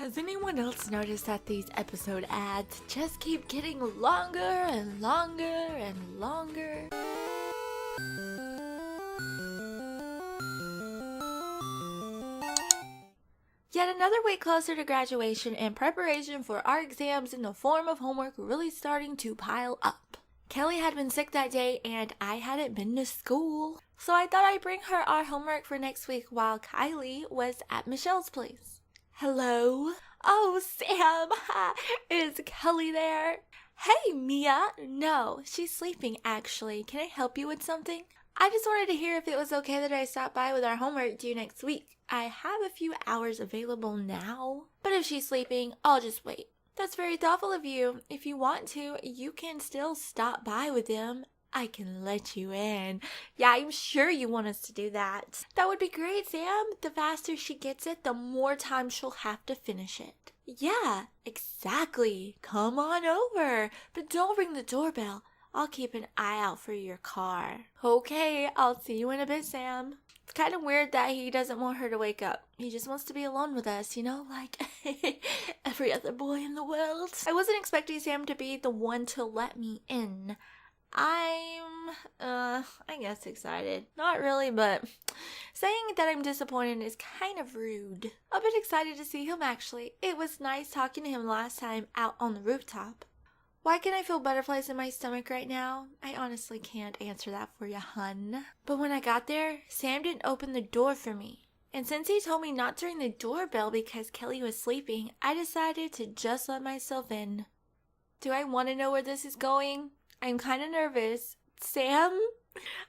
Has anyone else noticed that these episode ads just keep getting longer and longer and longer? Yet another week closer to graduation and preparation for our exams in the form of homework really starting to pile up. Kelly had been sick that day and I hadn't been to school. So I thought I'd bring her our homework for next week while Kylie was at Michelle's place. Hello? Oh, Sam! Is Kelly there? Hey, Mia! No, she's sleeping actually. Can I help you with something? I just wanted to hear if it was okay that I stop by with our homework due next week. I have a few hours available now. But if she's sleeping, I'll just wait. That's very thoughtful of you. If you want to, you can still stop by with them. I can let you in. Yeah, I'm sure you want us to do that. That would be great, Sam. The faster she gets it, the more time she'll have to finish it. Yeah, exactly. Come on over. But don't ring the doorbell. I'll keep an eye out for your car. Okay, I'll see you in a bit, Sam. It's kind of weird that he doesn't want her to wake up. He just wants to be alone with us, you know, like every other boy in the world. I wasn't expecting Sam to be the one to let me in. I guess excited. Not really, but saying that I'm disappointed is kind of rude. A bit excited to see him actually. It was nice talking to him last time out on the rooftop. Why can I feel butterflies in my stomach right now? I honestly can't answer that for you, hun. But when I got there, Sam didn't open the door for me. And since he told me not to ring the doorbell because Kelly was sleeping, I decided to just let myself in. Do I want to know where this is going? I'm kind of nervous. Sam?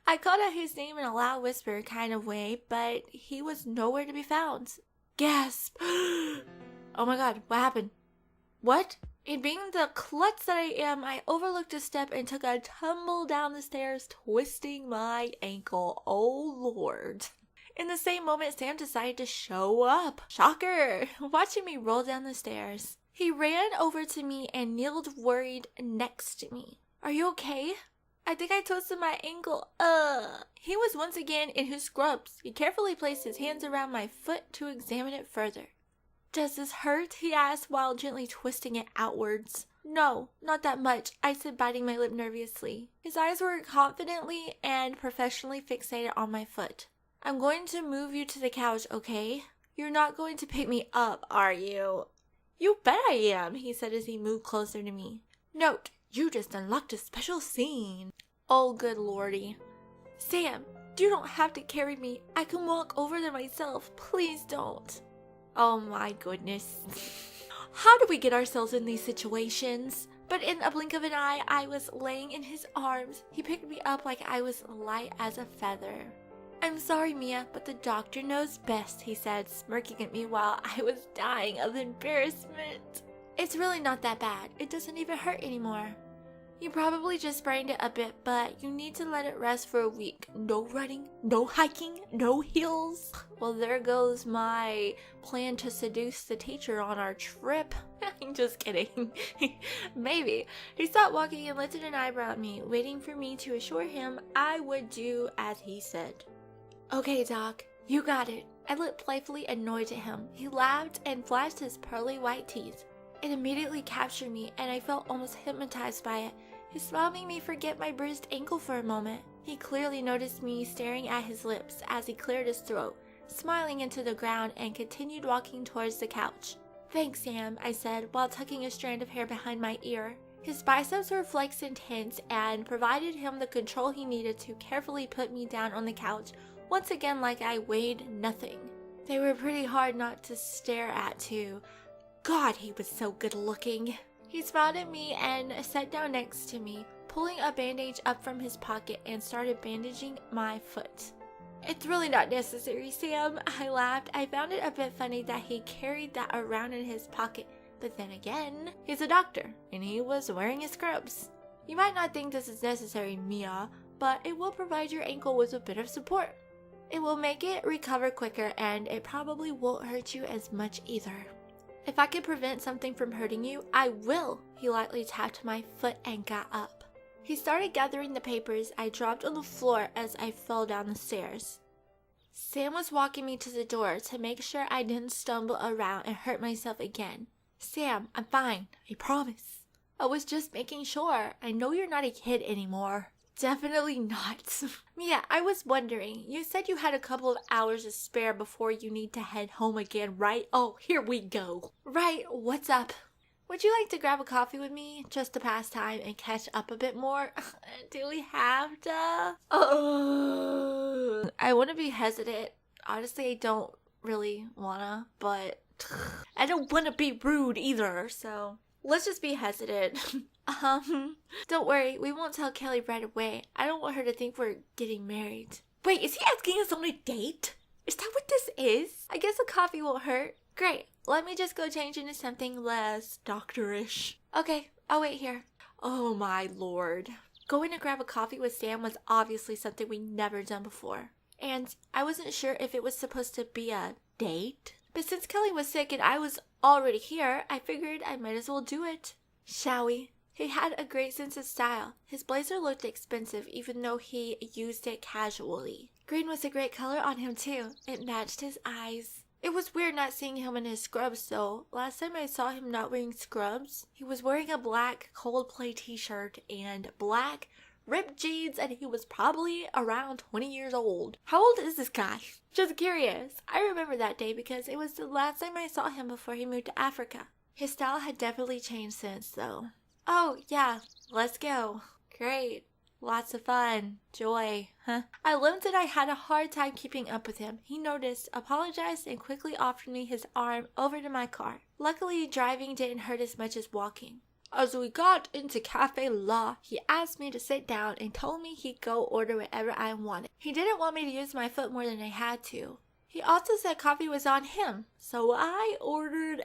I called out his name in a loud whisper kind of way, but he was nowhere to be found. Gasp! Oh my god, what happened? What? In being the klutz that I am, I overlooked a step and took a tumble down the stairs, twisting my ankle. Oh lord. In the same moment, Sam decided to show up. Shocker! Watching me roll down the stairs. He ran over to me and kneeled worried next to me. Are you okay? I think I twisted my ankle. He was once again in his scrubs. He carefully placed his hands around my foot to examine it further. Does this hurt? He asked while gently twisting it outwards. No, not that much, I said, biting my lip nervously. His eyes were confidently and professionally fixated on my foot. I'm going to move you to the couch, okay? You're not going to pick me up, are you? You bet I am, he said as he moved closer to me. Note, you just unlocked a special scene. Oh, good lordy. Sam, you don't have to carry me. I can walk over there myself. Please don't. Oh my goodness. How do we get ourselves in these situations? But in a blink of an eye, I was laying in his arms. He picked me up like I was light as a feather. I'm sorry, Mia, but the doctor knows best, he said, smirking at me while I was dying of embarrassment. It's really not that bad. It doesn't even hurt anymore. You probably just sprained it a bit, but you need to let it rest for a week. No running, no hiking, no heels. Well, there goes my plan to seduce the teacher on our trip. I'm just kidding. Maybe. He stopped walking and lifted an eyebrow at me, waiting for me to assure him I would do as he said. Okay, Doc, you got it. I looked playfully annoyed at him. He laughed and flashed his pearly white teeth. It immediately captured me, and I felt almost hypnotized by it. His smile made me forget my bruised ankle for a moment. He clearly noticed me staring at his lips as he cleared his throat, smiling into the ground, and continued walking towards the couch. Thanks, Sam, I said, while tucking a strand of hair behind my ear. His biceps were flexed and tense and provided him the control he needed to carefully put me down on the couch, once again like I weighed nothing. They were pretty hard not to stare at, too. God, he was so good looking. He smiled at me and sat down next to me, pulling a bandage up from his pocket and started bandaging my foot. It's really not necessary, Sam, I laughed. I found it a bit funny that he carried that around in his pocket, but then again, he's a doctor, and he was wearing his scrubs. You might not think this is necessary, Mia, but it will provide your ankle with a bit of support. It will make it recover quicker, and it probably won't hurt you as much either. If I can prevent something from hurting you, I will. He lightly tapped my foot and got up. He started gathering the papers I dropped on the floor as I fell down the stairs. Sam was walking me to the door to make sure I didn't stumble around and hurt myself again. Sam, I'm fine. I promise. I was just making sure. I know you're not a kid anymore. Definitely not. Mia, I was wondering, you said you had a couple of hours to spare before you need to head home again, right? Oh, here we go. Right, what's up? Would you like to grab a coffee with me just to pass time and catch up a bit more? Do we have to? I want to be hesitant. Honestly, I don't really wanna, but I don't want to be rude either, so let's just be hesitant. Don't worry, we won't tell Kelly right away. I don't want her to think we're getting married. Wait, is he asking us on a date? Is that what this is? I guess a coffee won't hurt. Great, let me just go change into something less doctorish. Okay, I'll wait here. Oh my lord. Going to grab a coffee with Sam was obviously something we'd never done before. And I wasn't sure if it was supposed to be a date. But since Kelly was sick and I was already here, I figured I might as well do it. Shall we? He had a great sense of style. His blazer looked expensive even though he used it casually. Green was a great color on him too. It matched his eyes. It was weird not seeing him in his scrubs though. Last time I saw him not wearing scrubs, he was wearing a black Coldplay t-shirt and black ripped jeans, and he was probably around 20 years old. How old is this guy? Just curious. I remember that day because it was the last time I saw him before he moved to Africa. His style had definitely changed since though. Oh yeah, let's go. Great. Lots of fun. Joy. Huh? I limped and I had a hard time keeping up with him. He noticed, apologized, and quickly offered me his arm over to my car. Luckily, driving didn't hurt as much as walking. As we got into Cafe La, he asked me to sit down and told me he'd go order whatever I wanted. He didn't want me to use my foot more than I had to. He also said coffee was on him, so I ordered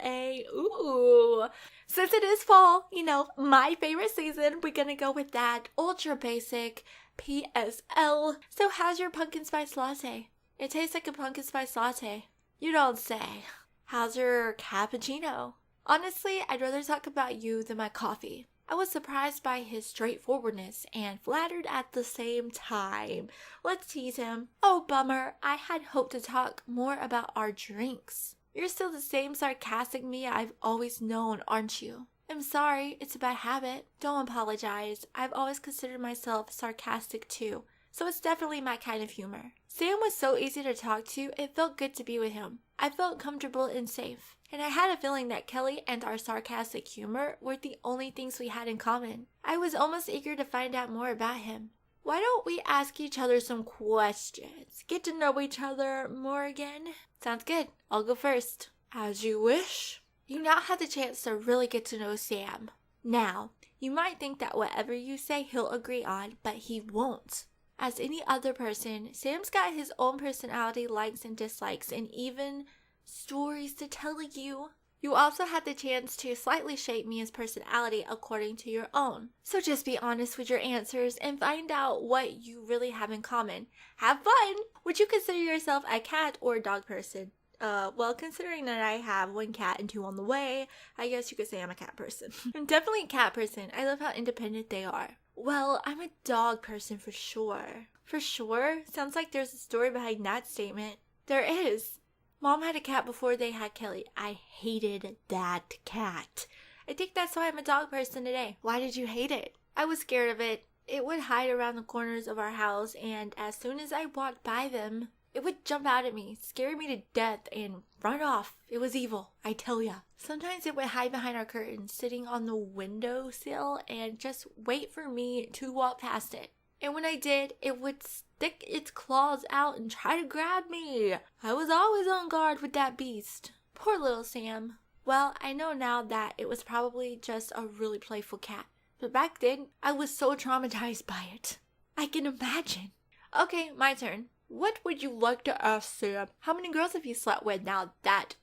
since it is fall, you know, my favorite season, we're gonna go with that ultra basic PSL. So how's your pumpkin spice latte? It tastes like a pumpkin spice latte. You don't say. How's your cappuccino? Honestly, I'd rather talk about you than my coffee. I was surprised by his straightforwardness and flattered at the same time. Let's tease him. Oh, bummer. I had hoped to talk more about our drinks. You're still the same sarcastic Mia I've always known, aren't you? I'm sorry. It's a bad habit. Don't apologize. I've always considered myself sarcastic too, so it's definitely my kind of humor. Sam was so easy to talk to, it felt good to be with him. I felt comfortable and safe. And I had a feeling that Kelly and our sarcastic humor were the only things we had in common. I was almost eager to find out more about him. Why don't we ask each other some questions? Get to know each other more again? Sounds good. I'll go first. As you wish. You now have the chance to really get to know Sam. Now, you might think that whatever you say he'll agree on, but he won't. As any other person, Sam's got his own personality, likes and dislikes, and even stories to tell you. You also had the chance to slightly shape Mia's personality according to your own. So just be honest with your answers and find out what you really have in common. Have fun! Would you consider yourself a cat or a dog person? Well, considering that I have 1 cat and 2 on the way, I guess you could say I'm a cat person. I'm definitely a cat person. I love how independent they are. Well, I'm a dog person for sure. For sure? Sounds like there's a story behind that statement. There is. Mom had a cat before they had Kelly. I hated that cat. I think that's why I'm a dog person today. Why did you hate it? I was scared of it. It would hide around the corners of our house, and as soon as I walked by them, it would jump out at me, scare me to death, and run off. It was evil, I tell ya. Sometimes it would hide behind our curtains, sitting on the windowsill, and just wait for me to walk past it. And when I did, it would stick its claws out and try to grab me. I was always on guard with that beast. Poor little Sam. Well, I know now that it was probably just a really playful cat. But back then, I was so traumatized by it. I can imagine. Okay, my turn. What would you like to ask Sam? How many girls have you slept with? Now that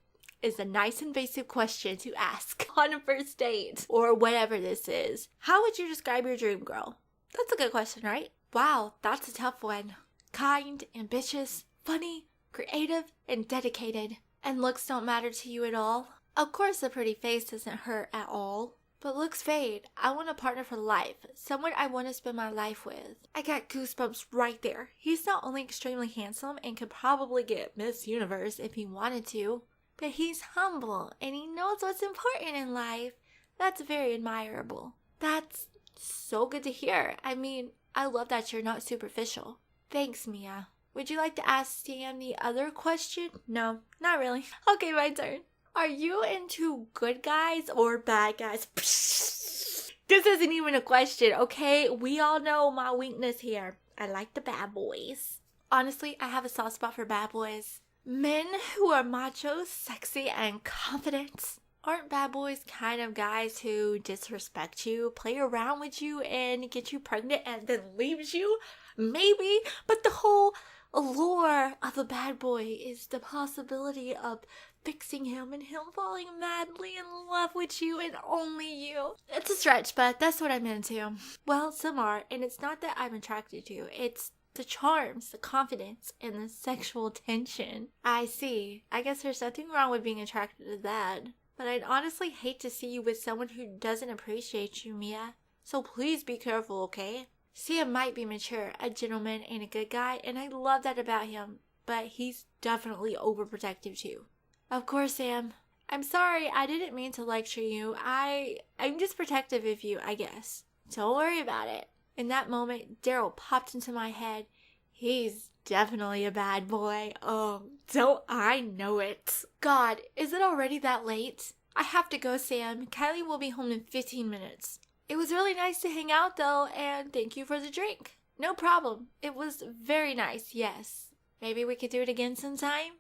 is a nice invasive question to ask on a first date. Or whatever this is. How would you describe your dream girl? That's a good question, right? Wow, that's a tough one. Kind, ambitious, funny, creative, and dedicated. And looks don't matter to you at all? Of course a pretty face doesn't hurt at all. But looks fade. I want a partner for life. Someone I want to spend my life with. I got goosebumps right there. He's not only extremely handsome and could probably get Miss Universe if he wanted to, but he's humble and he knows what's important in life. That's very admirable. That's so good to hear. I mean, I love that you're not superficial. Thanks, Mia. Would you like to ask Sam the other question? No, not really. Okay, my turn. Are you into good guys or bad guys? This isn't even a question, okay? We all know my weakness here. I like the bad boys. Honestly, I have a soft spot for bad boys. Men who are macho, sexy, and confident. Aren't bad boys kind of guys who disrespect you, play around with you, and get you pregnant and then leaves you? Maybe, but the whole allure of a bad boy is the possibility of fixing him and him falling madly in love with you and only you. It's a stretch, but that's what I'm into. Well, some are, and it's not that I'm attracted to. It's the charms, the confidence, and the sexual tension. I see. I guess there's nothing wrong with being attracted to that. But I'd honestly hate to see you with someone who doesn't appreciate you, Mia. So please be careful, okay? Sam might be mature, a gentleman, and a good guy, and I love that about him. But he's definitely overprotective too. Of course, Sam. I'm sorry, I didn't mean to lecture you. I'm just protective of you, I guess. Don't worry about it. In that moment, Daryl popped into my head. He's definitely a bad boy. Oh, don't I know it. God, is it already that late? I have to go, Sam. Kylie will be home in 15 minutes. It was really nice to hang out, though, and thank you for the drink. No problem. It was very nice, yes. Maybe we could do it again sometime?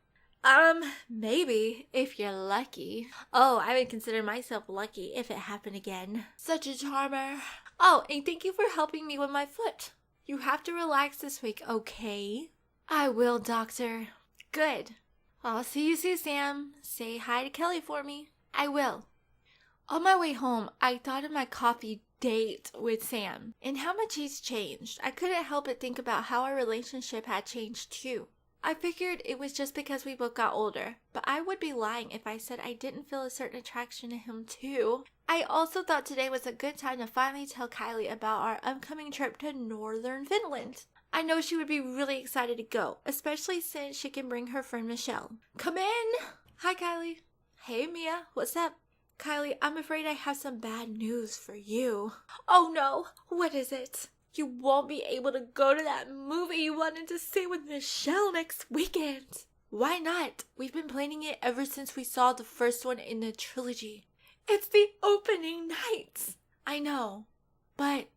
Maybe, if you're lucky. Oh, I would consider myself lucky if it happened again. Such a charmer. Oh, and thank you for helping me with my foot. You have to relax this week, okay? I will, doctor. Good. I'll see you soon, Sam. Say hi to Kelly for me. I will. On my way home, I thought of my coffee date with Sam and how much he's changed. I couldn't help but think about how our relationship had changed too. I figured it was just because we both got older, but I would be lying if I said I didn't feel a certain attraction to him too. I also thought today was a good time to finally tell Kylie about our upcoming trip to northern Finland. I know she would be really excited to go, especially since she can bring her friend Michelle. Come in! Hi, Kylie. Hey, Mia. What's up? Kylie, I'm afraid I have some bad news for you. Oh no! What is it? You won't be able to go to that movie you wanted to see with Michelle next weekend. Why not? We've been planning it ever since we saw the first one in the trilogy. It's the opening night. I know, but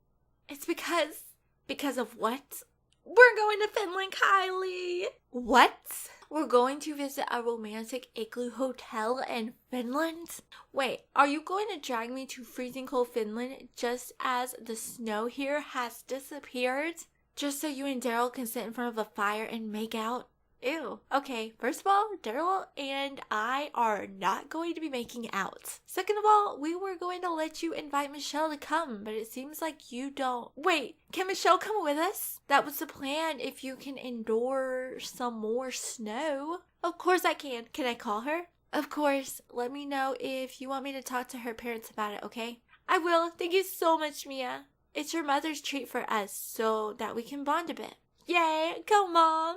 it's because of what? We're going to Finland, Kylie. What? We're going to visit a romantic igloo hotel in Finland? Wait, are you going to drag me to freezing cold Finland just as the snow here has disappeared? Just so you and Daryl can sit in front of a fire and make out? Ew. Okay, first of all, Daryl and I are not going to be making out. Second of all, we were going to let you invite Michelle to come, but it seems like you don't. Wait, can Michelle come with us? That was the plan if you can endure some more snow. Of course I can. Can I call her? Of course. Let me know if you want me to talk to her parents about it, okay? I will. Thank you so much, Mia. It's your mother's treat for us so that we can bond a bit. Yay, go Mom!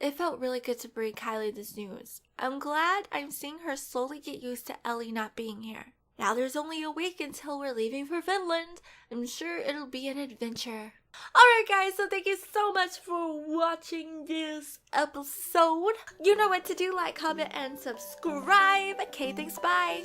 It felt really good to bring Kylie this news. I'm glad I'm seeing her slowly get used to Ellie not being here. Now there's only a week until we're leaving for Finland. I'm sure it'll be an adventure. Alright guys, so thank you so much for watching this episode. You know what to do, like, comment, and subscribe. Okay, thanks, bye.